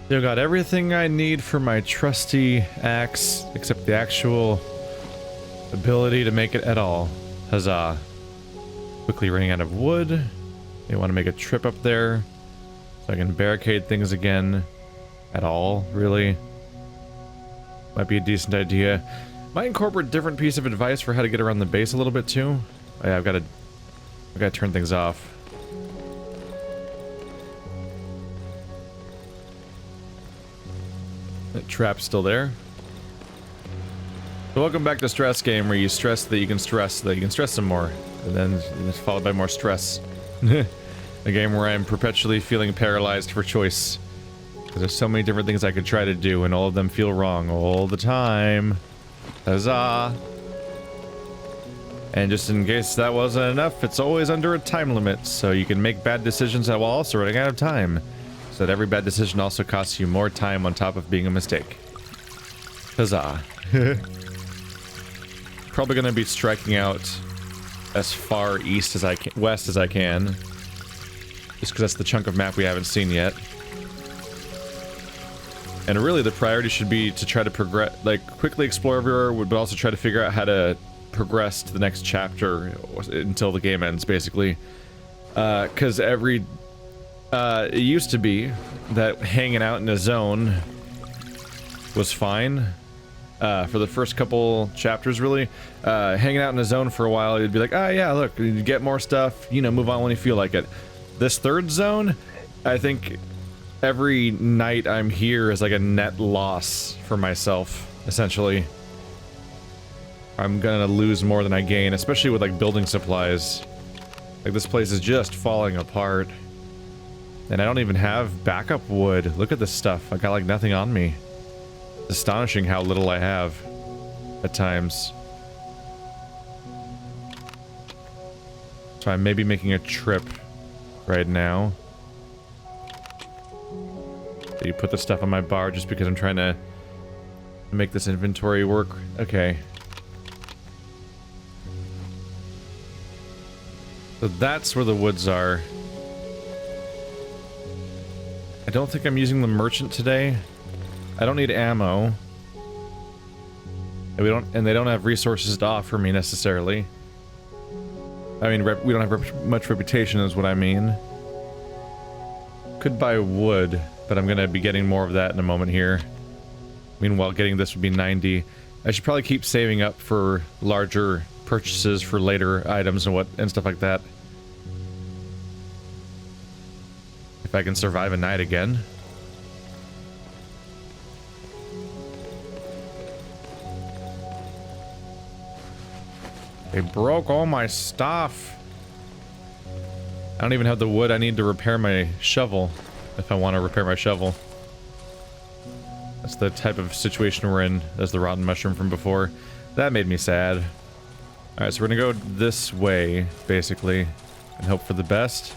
Still got everything I need for my trusty axe, except the actual ability to make it at all. Huzzah. Quickly running out of wood. They want to make a trip up there so I can barricade things again. At all, really. Might be a decent idea. Might incorporate a different piece of advice for how to get around the base a little bit too. Oh, yeah, I've got to turn things off. That trap's still there. So welcome back to Stress Game, where you stress that you can stress some more, and then it's followed by more stress. A game where I'm perpetually feeling paralyzed for choice. Because there's so many different things I could try to do, and all of them feel wrong all the time. Huzzah! And just in case that wasn't enough, it's always under a time limit, so you can make bad decisions while also running out of time. So that every bad decision also costs you more time on top of being a mistake. Huzzah. Probably gonna be striking out as far east as I can, west as I can. Just because that's the chunk of map we haven't seen yet. And really the priority should be to try to progress, like quickly explore everywhere, but also try to figure out how to progress to the next chapter until the game ends, basically. Because it used to be that hanging out in a zone was fine. For the first couple chapters, really. Hanging out in a zone for a while, you'd be like, ah, yeah, look, you get more stuff, you know, move on when you feel like it. This third zone, I think every night I'm here is like a net loss for myself, essentially. I'm gonna lose more than I gain, especially with like building supplies. Like this place is just falling apart. And I don't even have backup wood. Look at this stuff. I got like nothing on me. It's astonishing how little I have at times. So I'm maybe making a trip right now. You put the stuff on my bar just because I'm trying to make this inventory work. Okay. So that's where the woods are. I don't think I'm using the merchant today. I don't need ammo. And they don't have resources to offer me necessarily. I mean, we don't have much reputation is what I mean. Could buy wood, but I'm gonna be getting more of that in a moment here. Meanwhile, getting this would be 90. I should probably keep saving up for larger purchases for later items and stuff like that. If I can survive a night again. They broke all my stuff. I don't even have the wood I need to repair my shovel, if I want to repair my shovel. That's the type of situation we're in. There's the rotten mushroom from before. That made me sad. Alright, so we're gonna go this way, basically, and hope for the best.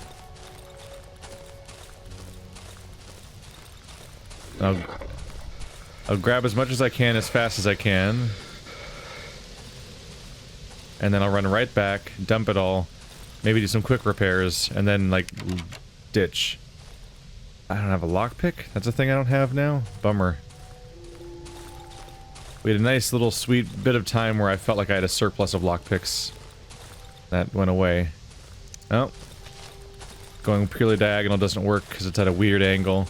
I'll grab as much as I can as fast as I can. And then I'll run right back, dump it all, maybe do some quick repairs, and then, like, ditch. I don't have a lockpick? That's a thing I don't have now? Bummer. We had a nice little sweet bit of time where I felt like I had a surplus of lockpicks. That went away. Oh. Going purely diagonal doesn't work because it's at a weird angle.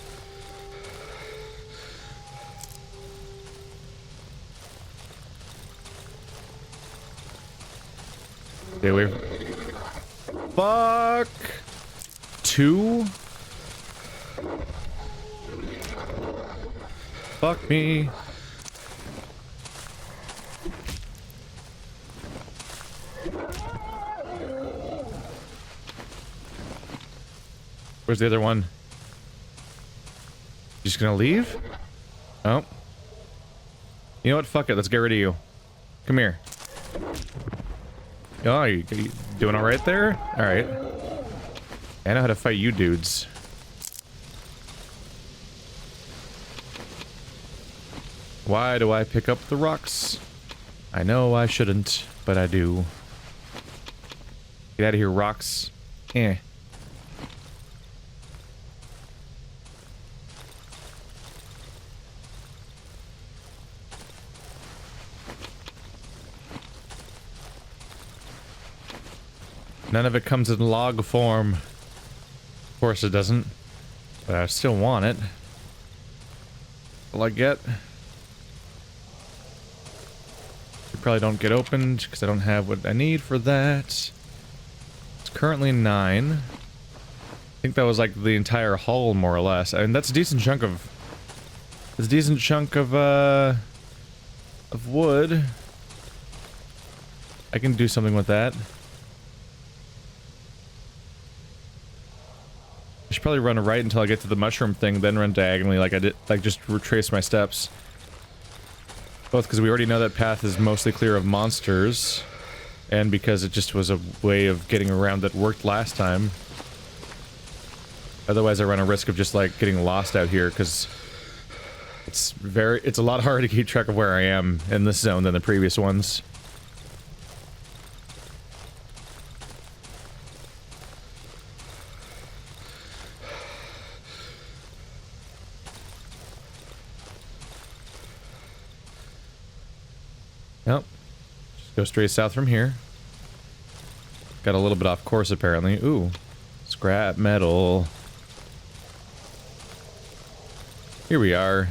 Stay away. Fuck! 2? Fuck me. Where's the other one? Just gonna leave? Oh. You know what? Fuck it. Let's get rid of you. Come here. Oh, you doing alright there? Alright. I know how to fight you dudes. Why do I pick up the rocks? I know I shouldn't, but I do. Get out of here, rocks. Eh. None of it comes in log form. Of course it doesn't. But I still want it. Will I get? You probably don't get opened because I don't have what I need for that. It's currently 9. I think that was like the entire hull, more or less. I mean, that's a decent chunk of... It's a decent chunk of wood. I can do something with that. I should probably run right until I get to the mushroom thing, then run diagonally like I did, like just retrace my steps. Both because we already know that path is mostly clear of monsters, and because it just was a way of getting around that worked last time. Otherwise I run a risk of just like getting lost out here, because it's a lot harder to keep track of where I am in this zone than the previous ones. Nope. Just go straight south from here. Got a little bit off course apparently. Ooh. Scrap metal. Here we are.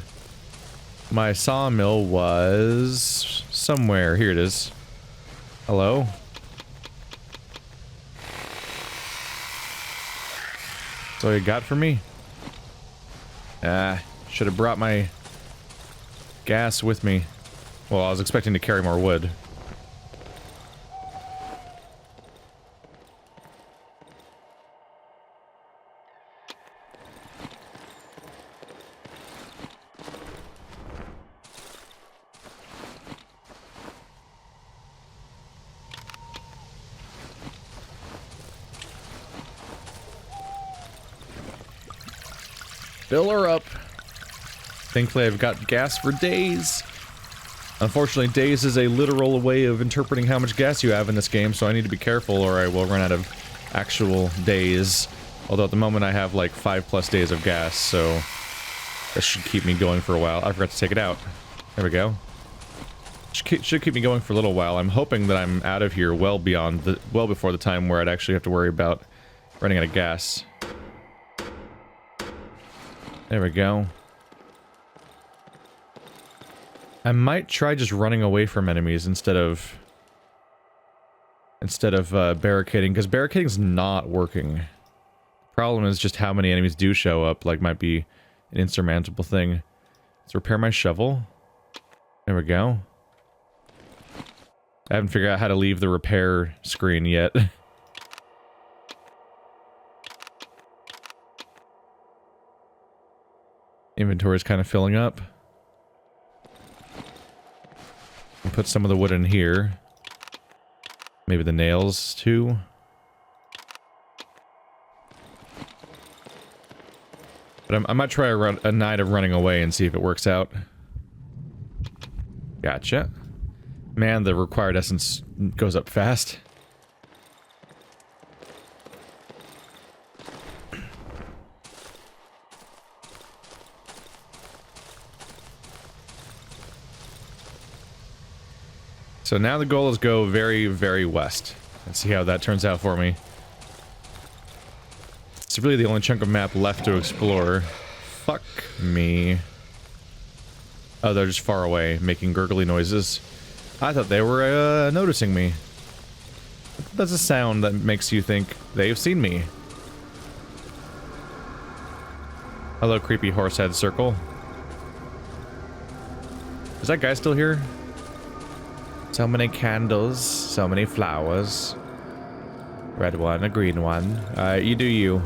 My sawmill was somewhere. Here it is. Hello? That's all you got for me? Should have brought my gas with me. Well, I was expecting to carry more wood. Fill her up. Thankfully, I've got gas for days. Unfortunately, days is a literal way of interpreting how much gas you have in this game, so I need to be careful or I will run out of actual days. Although at the moment I have like 5+ days of gas, so that should keep me going for a while. I forgot to take it out. There we go. Should keep me going for a little while. I'm hoping that I'm out of here well before the time where I'd actually have to worry about running out of gas. There we go. I might try just running away from enemies instead of barricading, because barricading's not working. Problem is just how many enemies do show up, like might be an insurmountable thing. Let's repair my shovel. There we go. I haven't figured out how to leave the repair screen yet. Inventory's kind of filling up. Put some of the wood in here. Maybe the nails, too. But I might try a night of running away and see if it works out. Gotcha. Man, the required essence goes up fast. So now the goal is go very, very west. Let's see how that turns out for me. It's really the only chunk of map left to explore. Fuck me. Oh, they're just far away, making gurgly noises. I thought they were, noticing me. That's a sound that makes you think they've seen me. Hello, creepy horsehead circle. Is that guy still here? So many candles, so many flowers. Red one, a green one. You do you.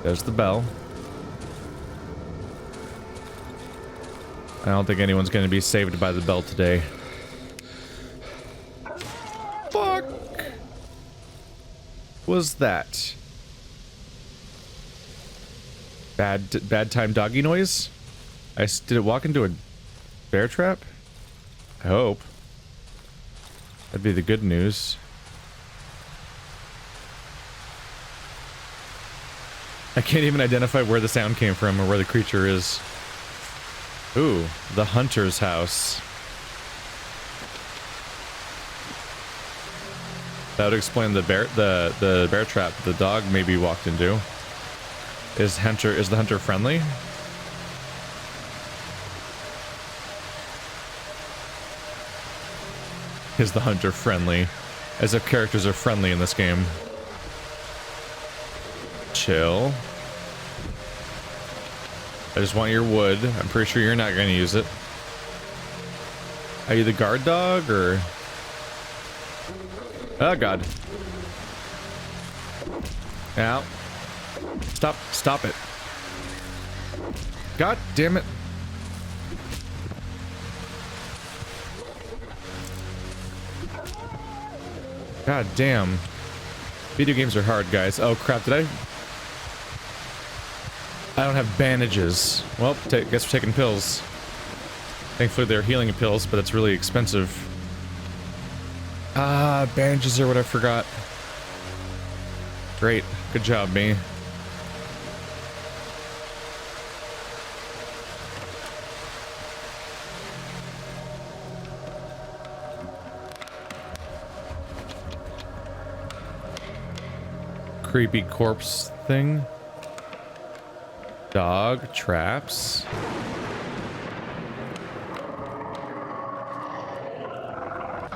There's the bell. I don't think anyone's gonna be saved by the bell today. Fuck! Was that? Bad time doggy noise? Did it walk into a bear trap? I hope. That'd be the good news. I can't even identify where the sound came from or where the creature is. Ooh, the hunter's house. That would explain the bear trap the dog maybe walked into. Is the hunter friendly? Is the hunter friendly? As if characters are friendly in this game. Chill. I just want your wood. I'm pretty sure you're not going to use it. Are you the guard dog or? Oh god. Ow. Stop it. God damn it. God damn. Video games are hard, guys. Oh crap, did I don't have bandages. Well, guess we're taking pills. Thankfully they're healing pills, but it's really expensive. Ah, bandages are what I forgot. Great. Good job, me. Creepy corpse thing. Dog traps.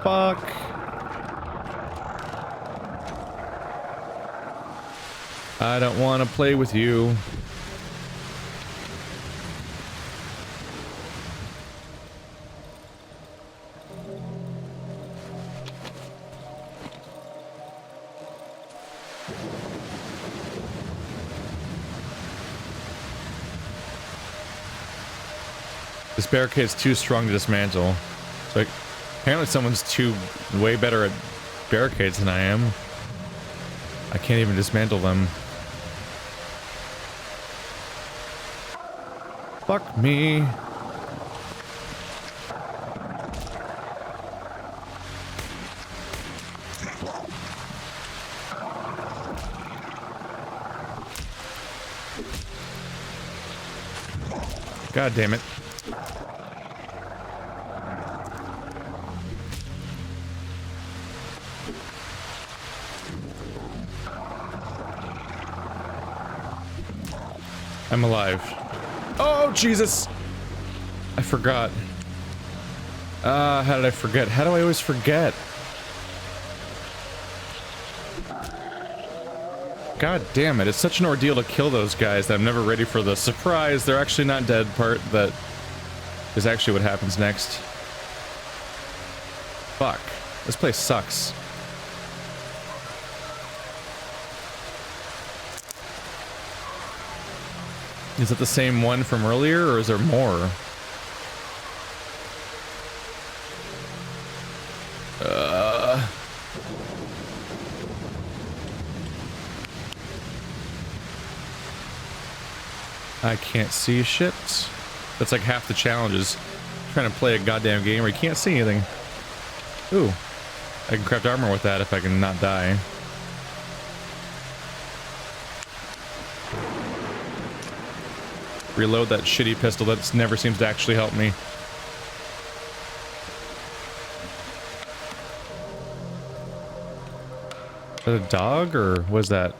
Fuck. I don't want to play with you. This barricade's too strong to dismantle. So like, apparently someone's way better at barricades than I am. I can't even dismantle them. Fuck me. God damn it. I'm alive. Oh, Jesus! I forgot. How did I forget? How do I always forget? God damn it. It's such an ordeal to kill those guys that I'm never ready for the surprise. They're actually not dead part that is actually what happens next. Fuck. This place sucks. Is it the same one from earlier, or is there more? I can't see shit. That's like half the challenges. Trying to play a goddamn game where you can't see anything. Ooh. I can craft armor with that if I can not die. Reload that shitty pistol that never seems to actually help me. Is that a dog, or was that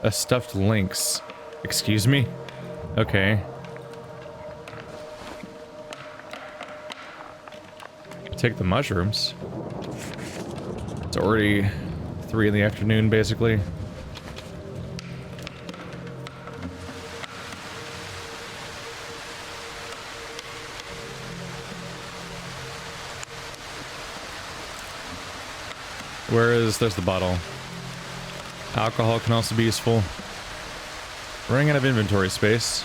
a stuffed lynx? Excuse me? Okay. Take the mushrooms. It's already 3 in the afternoon, basically. There's the bottle. Alcohol can also be useful. Running out of inventory space.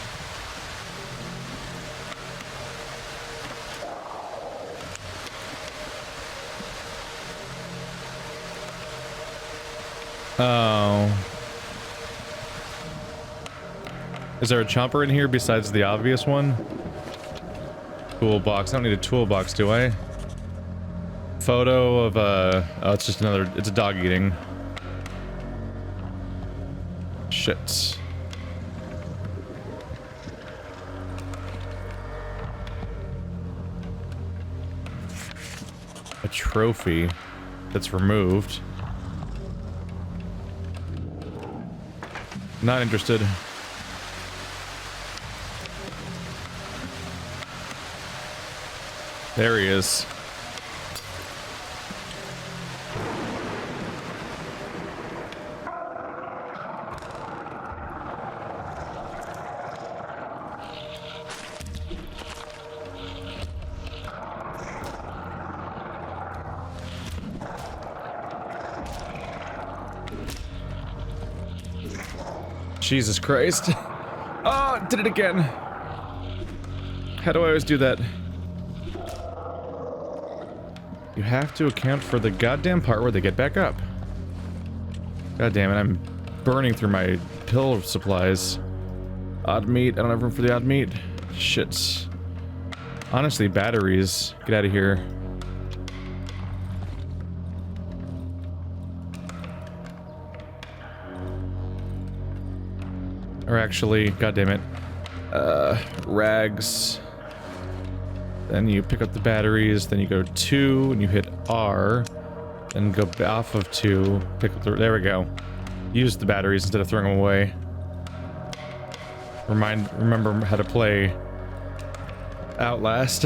Oh. Is there a chomper in here besides the obvious one? Toolbox. I don't need a toolbox, do I? Photo of oh, it's just another, it's a dog eating. Shit. A trophy that's removed. Not interested. There he is. Jesus Christ. Oh, did it again. How do I always do that? You have to account for the goddamn part where they get back up. God damn it, I'm burning through my pill supplies. Odd meat, I don't have room for the odd meat. Shit. Honestly, batteries. Get out of here. Or actually, god damn it. Rags. Then you pick up the batteries, then you go 2, and you hit R. Then go off of 2, pick up the... There we go. Use the batteries instead of throwing them away. Remember how to play Outlast.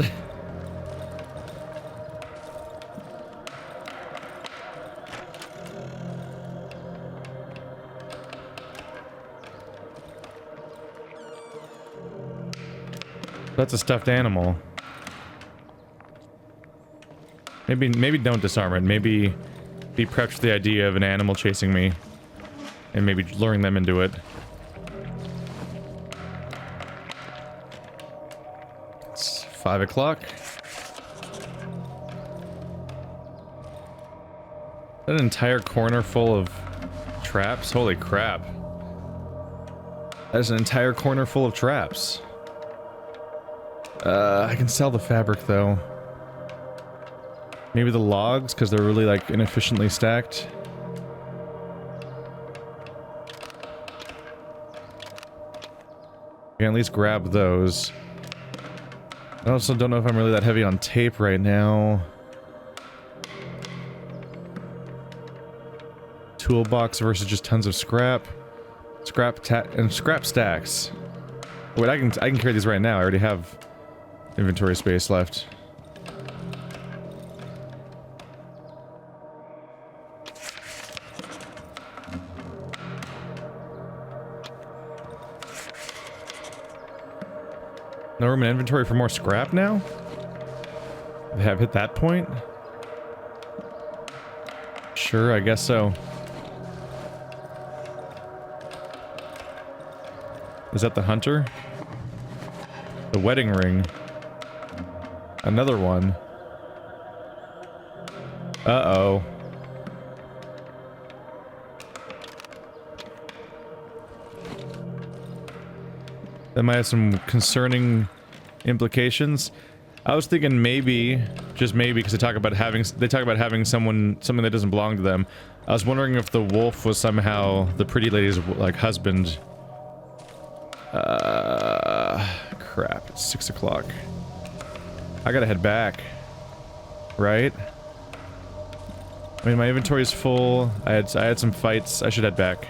That's a stuffed animal. Maybe don't disarm it. Maybe be prepped for the idea of an animal chasing me. And maybe luring them into it. It's 5 o'clock. An entire corner full of traps? Holy crap. That's an entire corner full of traps. I can sell the fabric though. Maybe the logs, because they're really like inefficiently stacked. I can at least grab those. I also don't know if I'm really that heavy on tape right now. Toolbox versus just tons of scrap. Scrap stacks. Wait, I can carry these right now. I already have inventory space left. No room in inventory for more scrap now? They have hit that point? Sure, I guess so. Is that the hunter? The wedding ring. Another one. Uh-oh. That might have some concerning implications. I was thinking maybe, just maybe, because they talk about having something that doesn't belong to them. I was wondering if the wolf was somehow the pretty lady's like husband. Crap, it's 6 o'clock. I gotta head back. Right? I mean, my inventory is full. I had some fights. I should head back.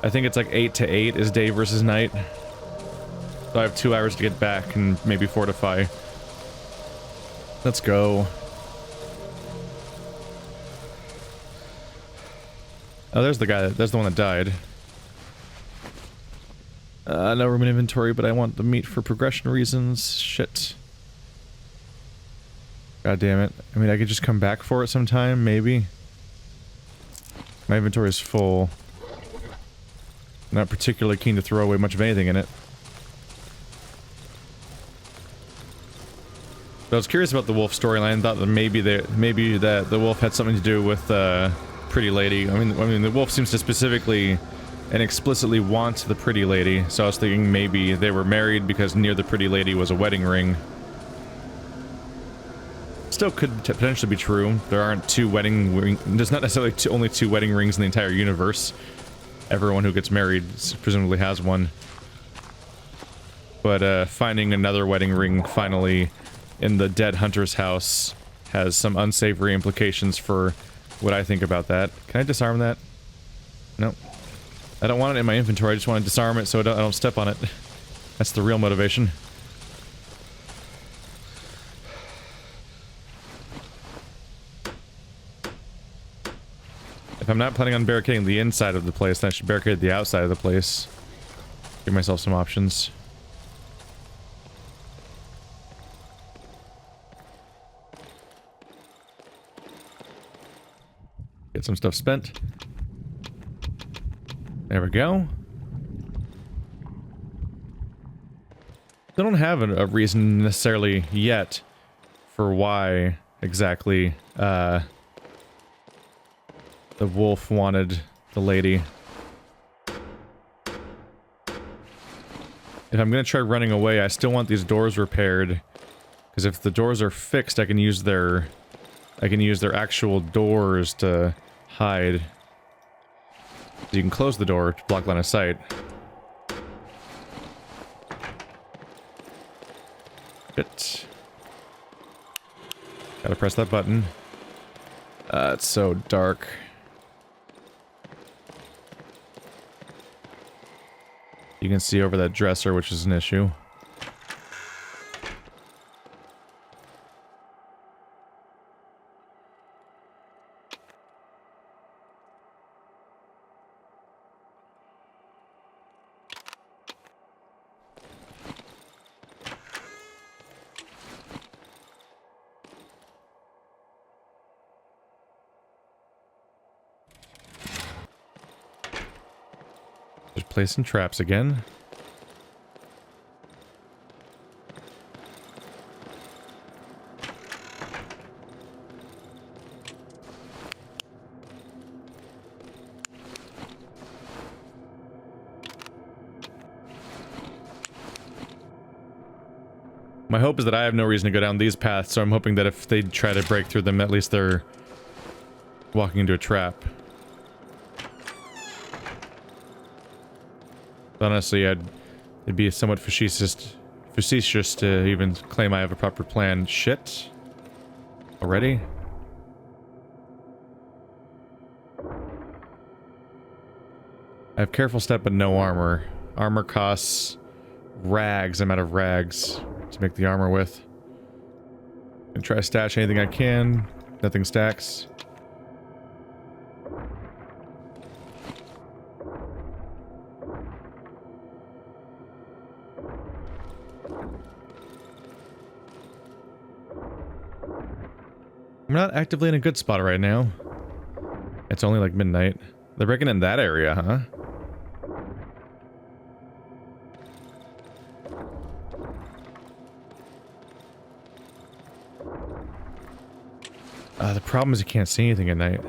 I think it's like 8 to 8 is day versus night. So I have 2 hours to get back and maybe fortify. Let's go. Oh, there's the guy. There's the one that died. No room in inventory, but I want the meat for progression reasons. Shit. God damn it. I mean, I could just come back for it sometime, maybe. My inventory is full. Not particularly keen to throw away much of anything in it. But I was curious about the wolf storyline. Thought that maybe the wolf had something to do with pretty lady. I mean the wolf seems to specifically and explicitly want the pretty lady. So I was thinking maybe they were married because near the pretty lady was a wedding ring. Still could potentially be true. There aren't two wedding rings. There's not necessarily only 2 wedding rings in the entire universe. Everyone who gets married presumably has one. But finding another wedding ring finally in the dead hunter's house has some unsavory implications for what I think about that. Can I disarm that? Nope. I don't want it in my inventory, I just want to disarm it so I don't step on it. That's the real motivation. If I'm not planning on barricading the inside of the place, then I should barricade the outside of the place. Give myself some options. Get some stuff spent. There we go. I don't have a reason necessarily yet for why exactly the wolf wanted the lady. If I'm gonna try running away, I still want these doors repaired, because if the doors are fixed, I can use their actual doors to hide. You can close the door to block line of sight. Shit. Gotta press that button. It's so dark. You can see over that dresser, which is an issue. Just placing traps again. My hope is that I have no reason to go down these paths, so I'm hoping that if they try to break through them, at least they're walking into a trap. But honestly, it'd be somewhat facetious to even claim I have a proper plan. Shit. Already? I have careful step but no armor. Armor costs rags. I'm out of rags to make the armor with. And try to stash anything I can. Nothing stacks. I'm not actively in a good spot right now. It's only like midnight. They're breaking in that area, huh? The problem is you can't see anything at night.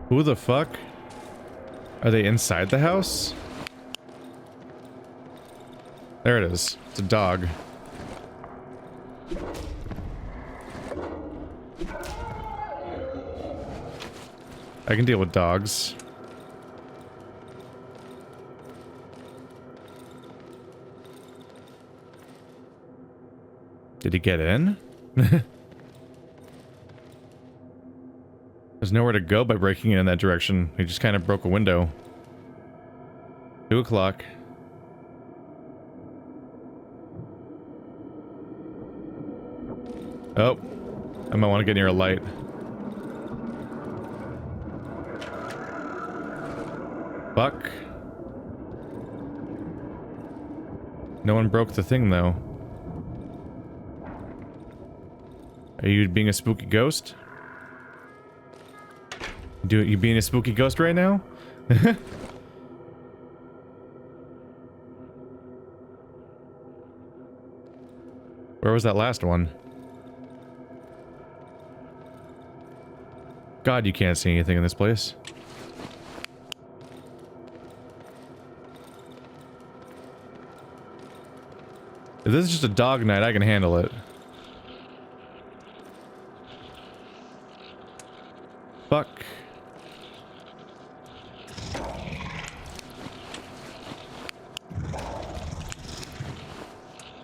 Who the fuck? Are they inside the house? There it is. It's a dog. I can deal with dogs. Did he get in? There's nowhere to go by breaking in that direction. He just kind of broke a window. 2 o'clock. Oh. I might want to get near a light. Fuck. No one broke the thing, though. Are you being a spooky ghost? You being a spooky ghost right now? Where was that last one? God, you can't see anything in this place. If this is just a dog night, I can handle it. Fuck.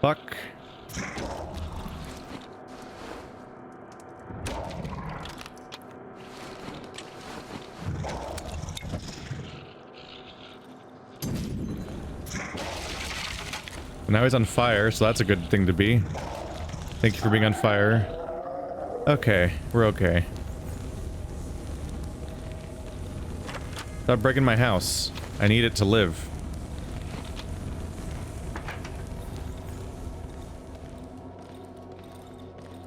Fuck. Now he's on fire, so that's a good thing to be. Thank you for being on fire. Okay, we're okay. Stop breaking my house. I need it to live.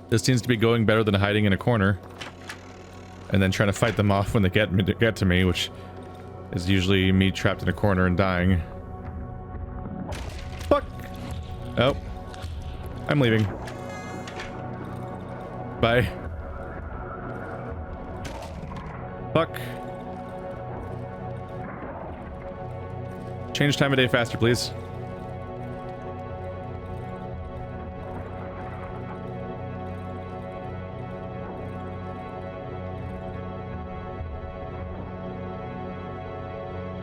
This seems to be going better than hiding in a corner. And then trying to fight them off when they get to me, which is usually me trapped in a corner and dying. Fuck! Oh. I'm leaving. Bye. Fuck. Change time of day faster, please.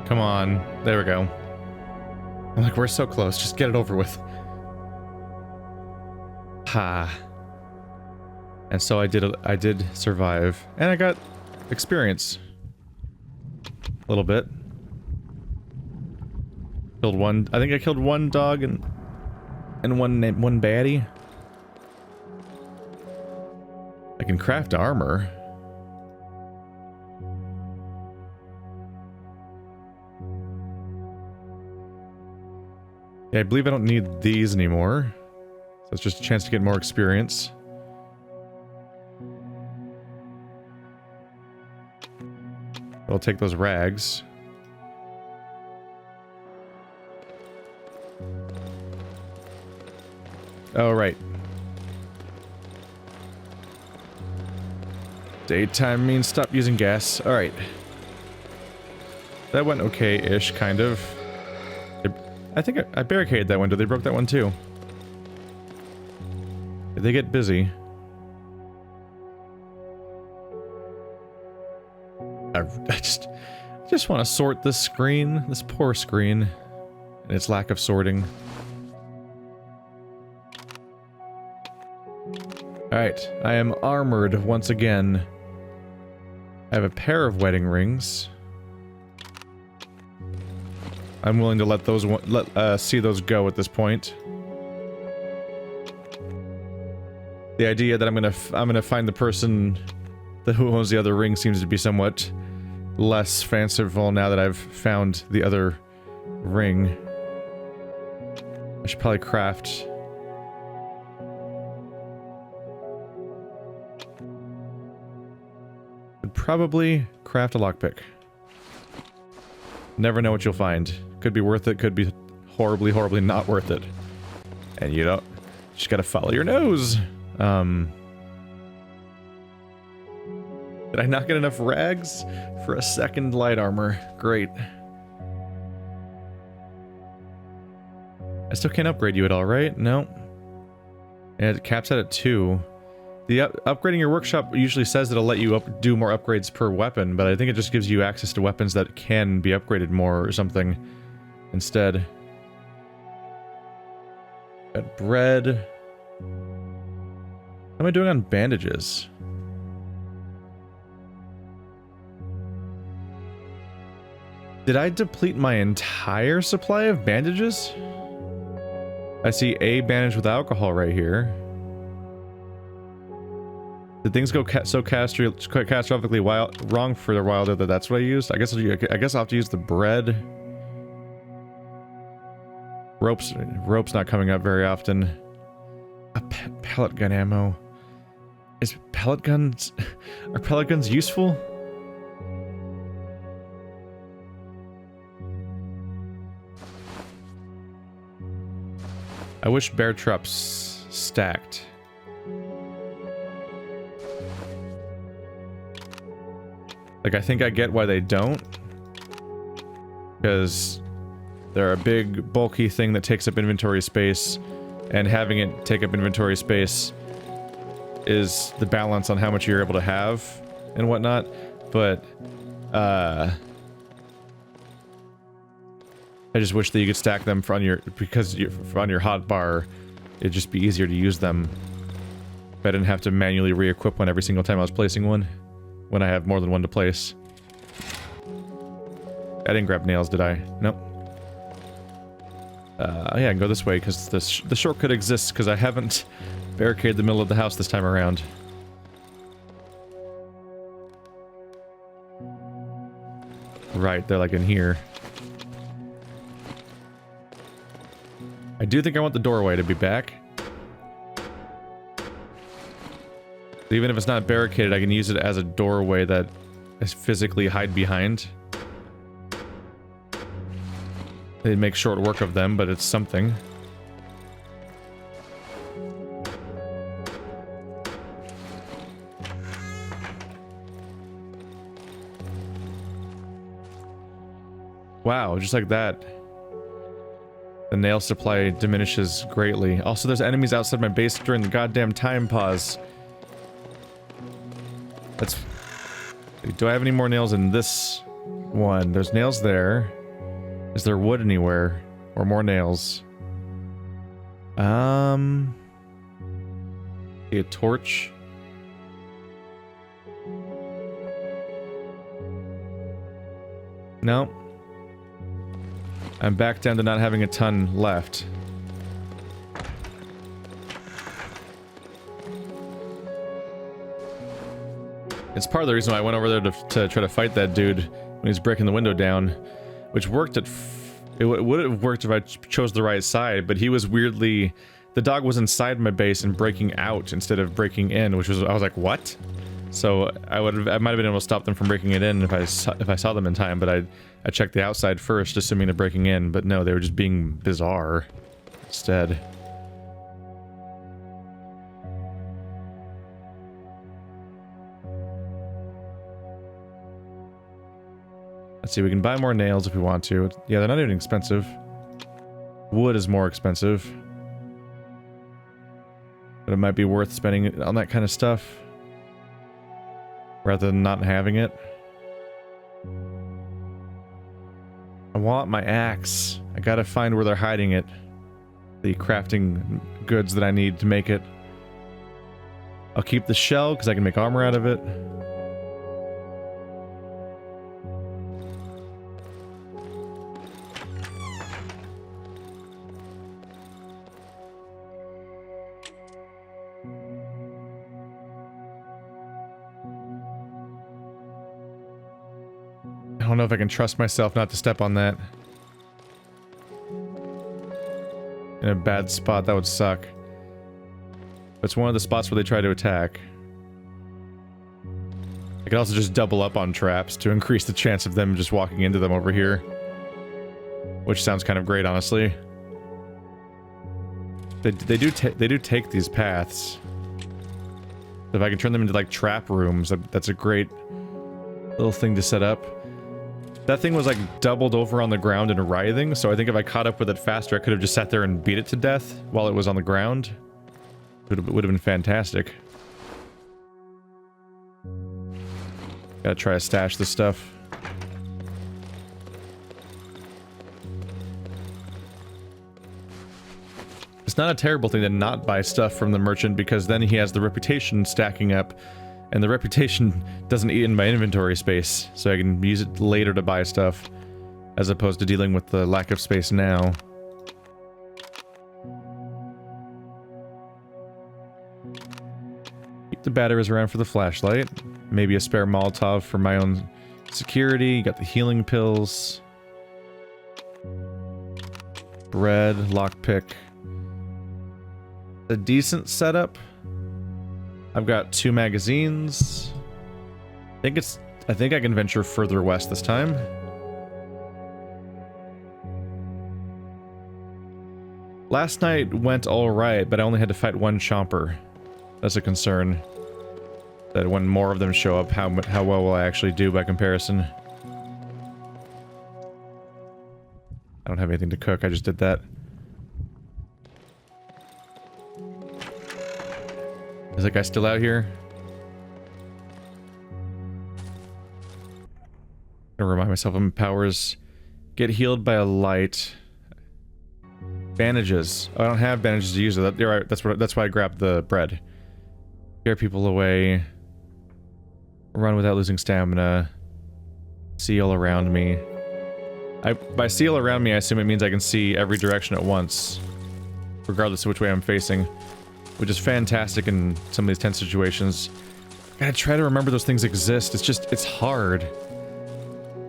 Come on. There we go. I'm like, we're so close. Just get it over with. Ha. And so I did survive. And I got experience. A little bit. Killed one. I think I killed one dog and one baddie. I can craft armor. Yeah, I believe I don't need these anymore. So it's just a chance to get more experience. I'll take those rags. Oh, right. Daytime means stop using gas. Alright. That went okay-ish, kind of. I think I barricaded that window. They broke that one too. They get busy. I just want to sort this screen. This poor screen. And its lack of sorting. Alright, I am armored once again. I have a pair of wedding rings. I'm willing to let those see those go at this point. The idea that I'm gonna find the person who owns the other ring seems to be somewhat less fanciful now that I've found the other ring. I should probably craft. I'd probably craft a lockpick. Never know what you'll find. Could be worth it, could be horribly, horribly not worth it. And you don't... just gotta follow your nose. Did I not get enough rags for a second light armor? Great. I still can't upgrade you at all, right? No. And it caps out at 2. The upgrading your workshop usually says it'll let you do more upgrades per weapon, but I think it just gives you access to weapons that can be upgraded more or something instead. Got bread. How am I doing on bandages? Did I deplete my entire supply of bandages? I see a bandage with alcohol right here. Did things go so catastrophically wrong for the wilder that that's what I used? I guess I'll have to use the bread. Rope's not coming up very often. A pellet gun ammo. Are pellet guns useful? I wish bear traps stacked. Like, I think I get why they don't. Because they're a big, bulky thing that takes up inventory space, and having it take up inventory space is the balance on how much you're able to have and whatnot. But, I just wish that you could stack them on your hotbar it'd just be easier to use them if I didn't have to manually re-equip one every single time I was placing one, when I have more than one to place. I didn't grab nails, did I? Nope. Yeah, I can go this way, because the shortcut exists, because I haven't barricaded the middle of the house this time around. Right, they're like in here. I do think I want the doorway to be back. Even if it's not barricaded, I can use it as a doorway that I physically hide behind. They make short work of them, but it's something. Wow, just like that. The nail supply diminishes greatly. Also, there's enemies outside my base during the goddamn time pause. That's... Do I have any more nails in this one? There's nails there. Is there wood anywhere? Or more nails? A torch? No. I'm back down to not having a ton left. It's part of the reason why I went over there to try to fight that dude when he's breaking the window down, which worked at... It would have worked if I chose the right side, but he was weirdly... The dog was inside my base and breaking out instead of breaking in, which was... I was like, what? So I might have been able to stop them from breaking it in if I saw them in time, but I checked the outside first, assuming they're breaking in, but no, they were just being bizarre instead. Let's see, we can buy more nails if we want to. Yeah, they're not even expensive. Wood is more expensive. But it might be worth spending it on that kind of stuff rather than not having it. I want my axe. I gotta find where they're hiding it. The crafting goods that I need to make it. I'll keep the shell because I can make armor out of it. I don't know if I can trust myself not to step on that. In a bad spot, that would suck. It's one of the spots where they try to attack. I could also just double up on traps to increase the chance of them just walking into them over here. Which sounds kind of great, honestly. They do take these paths. If I can turn them into like trap rooms, that's a great little thing to set up. That thing was like doubled over on the ground and writhing, so I think if I caught up with it faster, I could have just sat there and beat it to death while it was on the ground. It would have been fantastic. Gotta try to stash this stuff. It's not a terrible thing to not buy stuff from the merchant, because then he has the reputation stacking up, and the reputation doesn't eat in my inventory space, so I can use it later to buy stuff, as opposed to dealing with the lack of space now. Keep the batteries around for the flashlight. Maybe a spare Molotov for my own security. Got the healing pills. Bread, lockpick. A decent setup. I've got 2 magazines. I think I can venture further west this time. Last night went alright, but I only had to fight 1 chomper. That's a concern. That when more of them show up, how well will I actually do by comparison? I don't have anything to cook, I just did that. Is that guy still out here? I'm gonna remind myself of my powers. Get healed by a light. Bandages. Oh, I don't have bandages to use. You're right. That's why I grabbed the bread. Scare people away. Run without losing stamina. See all around me. By see all around me, I assume it means I can see every direction at once, regardless of which way I'm facing, which is fantastic in some of these tense situations. Gotta try to remember those things exist. It's hard.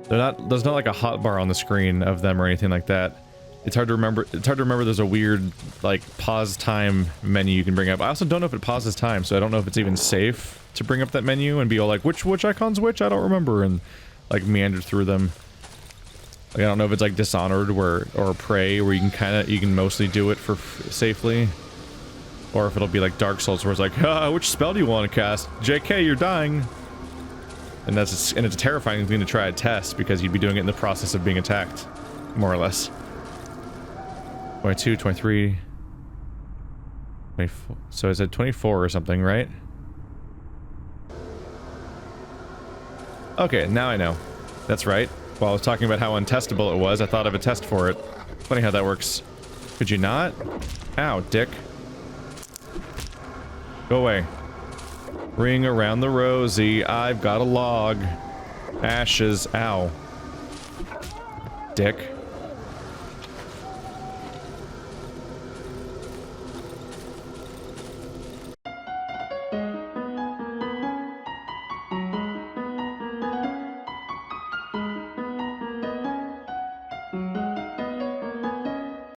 There's not like a hotbar on the screen of them or anything like that. It's hard to remember. It's hard to remember there's a weird, like, pause time menu you can bring up. I also don't know if it pauses time, so I don't know if it's even safe to bring up that menu and be all like, which icon's which? I don't remember, and like meander through them. Like, I don't know if it's like Dishonored or Prey, where you can mostly do it for safely, or if it'll be like Dark Souls, where it's like, which spell do you want to cast? JK, you're dying. And it's a terrifying thing to try to test because you'd be doing it in the process of being attacked, more or less. 22, 23, 24. So I said 24 or something, right? Okay, now I know. That's right. While I was talking about how untestable it was, I thought of a test for it. Funny how that works. Could you not? Ow, dick. Go away. Ring around the rosy. I've got a log. Ashes. Ow. Dick.